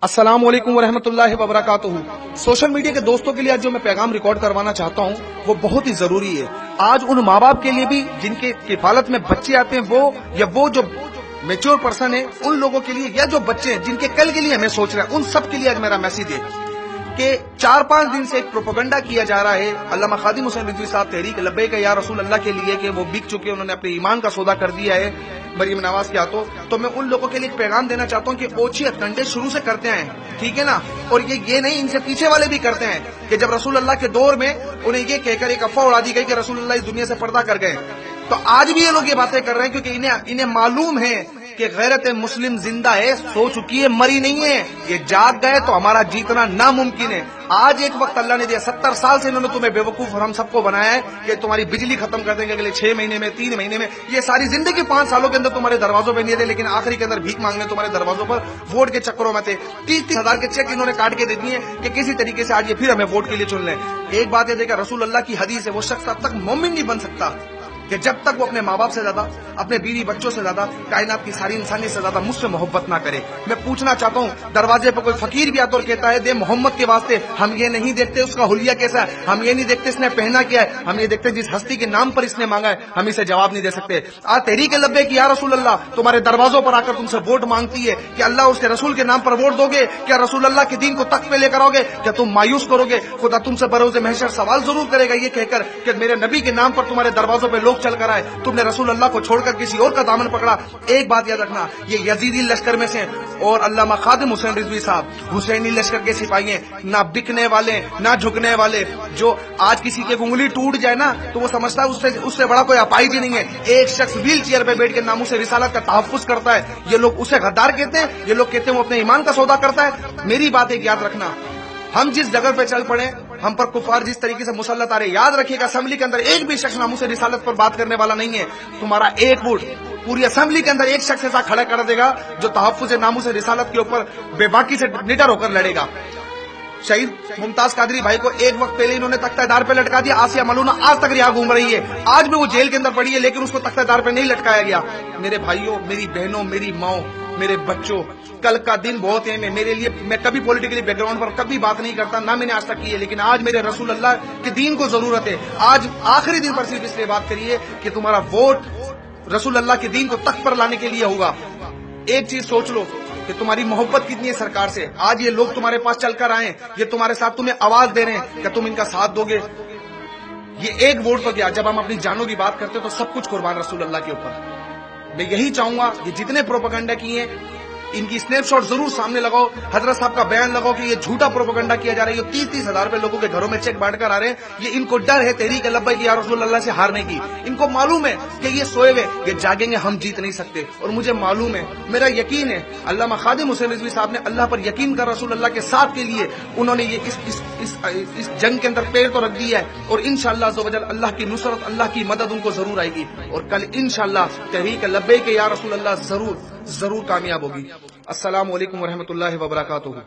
अस्सलाम वालेकुम वरहमतुल्लाहि वबरकातुहू। सोशल मीडिया के दोस्तों के लिए आज जो मैं पैगाम रिकॉर्ड करवाना चाहता हूँ वो बहुत ही जरूरी है। आज उन माँ बाप के लिए भी जिनके किफालत में बच्चे आते हैं वो जो मेच्योर पर्सन है, उन लोगों के लिए या जो बच्चे हैं जिनके कल के लिए हमें सोच रहे हैं, उन सब के लिए आज मेरा मैसेज है कि 4-5 दिन से एक प्रोपेगेंडा किया जा रहा है अल्लामा खादिम हुसैन रिजवी साहब तहरीक लब्बैक या रसूल अल्लाह के लिए कि वो बिक चुके, उन्होंने अपने ईमान का सौदा कर दिया है मरियम नवाज के हाथों। तो मैं उन लोगों के लिए एक पैगाम देना चाहता हूँ कि ओछी अटंडे शुरू से करते हैं, ठीक है ना। और ये नहीं, इनसे पीछे वाले भी करते हैं कि जब रसूल अल्लाह के दौर में उन्हें ये कहकर एक अफवाह उड़ा दी गई कि रसूल अल्लाह इस दुनिया से पर्दा कर गए, तो आज भी ये लोग ये बातें कर रहे हैं क्योंकि इन्हें मालूम है कि गैरत मुस्लिम जिंदा है, सो चुकी है, मरी नहीं है। ये जाग गए तो हमारा जीतना नामुमकिन है। आज एक वक्त अल्लाह ने दिया, 70 साल से इन्होंने तुम्हें बेवकूफ और हम सबको बनाया है कि तुम्हारी बिजली खत्म कर देंगे अगले 6 महीने में, 3 महीने में। ये सारी जिंदगी 5 सालों के अंदर तुम्हारे दरवाजों पे नहीं थे, लेकिन आखिरी के अंदर भीख मांगने तुम्हारे दरवाजों पर वोट के चक्करों में थे। 30-30 हजार के चेक इन्होंने काट के दे दिए कि किसी तरीके से आज ये फिर हमें वोट के लिए चुन लें। एक बात ये देखा, रसूल अल्लाह की हदीस है, वो शख्स अब तक मोमिन नहीं बन सकता कि जब तक वो अपने माँ बाप से ज्यादा, अपने बीवी बच्चों से ज्यादा, कायनात की सारी इंसानियत से ज्यादा मुझसे मोहब्बत ना करे। मैं पूछना चाहता हूँ, दरवाजे पर कोई फकीर भी आता और कहता है दे मोहम्मद के वास्ते, हम ये नहीं देखते उसका हुलिया कैसा है, हम ये नहीं देखते इसने पहना क्या है, हम ये देखते जिस हस्ती के नाम पर इसने मांगा है, हम इसे जवाब नहीं दे सकते। आज तहरीक लब्बैक या रसूल अल्लाह तुम्हारे दरवाजों पर आकर तुमसे वोट मांगती है कि अल्लाह उसके रसूल के नाम पर वोट दोगे क्या, रसूल अल्लाह के दीन को तख्त पे लेकर आओगे क्या, तुम मायूस करोगे, खुदा तुमसे बरोज़े महशर सवाल जरूर करेगा ये कहकर कि मेरे नबी के नाम पर तुम्हारे दरवाजों पर लोग चल कर आए, तुमने रसूल अल्लाह को छोड़कर किसी और का दामन पकड़ा। एक बात याद रखना, ये यजीदी लश्कर में से और अल्लामा खादिम हुसैन रिजवी साहब हुसैनी लश्कर के सिपाही हैं, ना बिकने वाले ना झुकने वाले। जो आज किसी की उंगली टूट जाए ना तो वो समझता है उससे बड़ा कोई अपाहिज ही नहीं है। एक शख्स व्हील चेयर पे बैठ के नामूस रिसालत का तहफ्फुज करता है, ये लोग उसे गद्दार कहते हैं, ये लोग कहते हैं वो अपने ईमान का सौदा करता है। मेरी बात एक याद रखना, हम जिस जगह पे चल पड़े, हम पर कुफार जिस तरीके से मुसल्लत आ रहे, याद रखिएगा असेंबली के अंदर एक भी शख्स नामूस रिसालत पर बात करने वाला नहीं है। तुम्हारा एक वोट पूरी असेंबली के अंदर एक शख्स ऐसा खड़ा कर देगा जो तहफ्फुज नामूस रिसालत के ऊपर बेबाकी से निडर होकर लड़ेगा। शहीद मुमताज कादरी भाई को एक वक्त पहले इन्होंने तख्तादार पे लटका दिया, आसिया मलूना आज तक रिहा घूम रही है, आज भी वो जेल के अंदर पड़ी है, लेकिन उसको तख्तादार पे नहीं लटकाया गया। मेरे भाइयों, मेरी बहनों, मेरी माओ, मेरे बच्चों, कल का दिन बहुत है मेरे लिए। मैं कभी पॉलिटिकली बैकग्राउंड पर कभी बात नहीं करता, ना मैंने आज तक की है, लेकिन आज मेरे रसूल अल्लाह के दीन को जरूरत है। आज आखिरी दिन पर सिर्फ इसलिए बात करिए कि तुम्हारा वोट रसूल अल्लाह के दीन को तख्त पर लाने के लिए होगा। एक चीज सोच लो कि तुम्हारी मोहब्बत कितनी है सरकार से। आज ये लोग तुम्हारे पास चलकर आए, ये तुम्हारे साथ तुम्हें आवाज दे रहे हैं कि तुम इनका साथ दोगे। ये एक वोट तो क्या, जब हम अपनी जानों की बात करते हैं तो सब कुछ कुर्बान रसूल अल्लाह के ऊपर। मैं यही चाहूंगा कि जितने प्रोपेगेंडा किए इनकी स्नैपशॉट जरूर सामने लगाओ, हजरत साहब का बयान लगाओ कि ये झूठा प्रोपेगेंडा किया जा रहा है। ये 30-30 हजार रुपए लोगों के घरों में चेक बांटकर आ रहे हैं। ये इनको डर है तहरीक लब्बैक या रसूल अल्लाह से हारने की। इनको मालूम है कि ये सोए हुए, ये जागेंगे, हम जीत नहीं सकते। और मुझे मालूम है, मेरा यकीन है, अल्लामा खादिम हुसैन रिजवी साहब ने अल्लाह पर यकीन कर रसूल अल्लाह के साथ के लिए उन्होंने ये इस जंग के अंदर पैर तो रख दिया है। और इंशाअल्लाह अज़्ज़ व जल अल्लाह की नुसरत, अल्लाह की मदद उनको जरूर आएगी। और कल इंशाअल्लाह तहरीक लब्बैक या रसूल अल्लाह जरूर कामयाब होगी। अस्सलाम वालेकुम वरहमतुल्लाहि वबरकातुहू।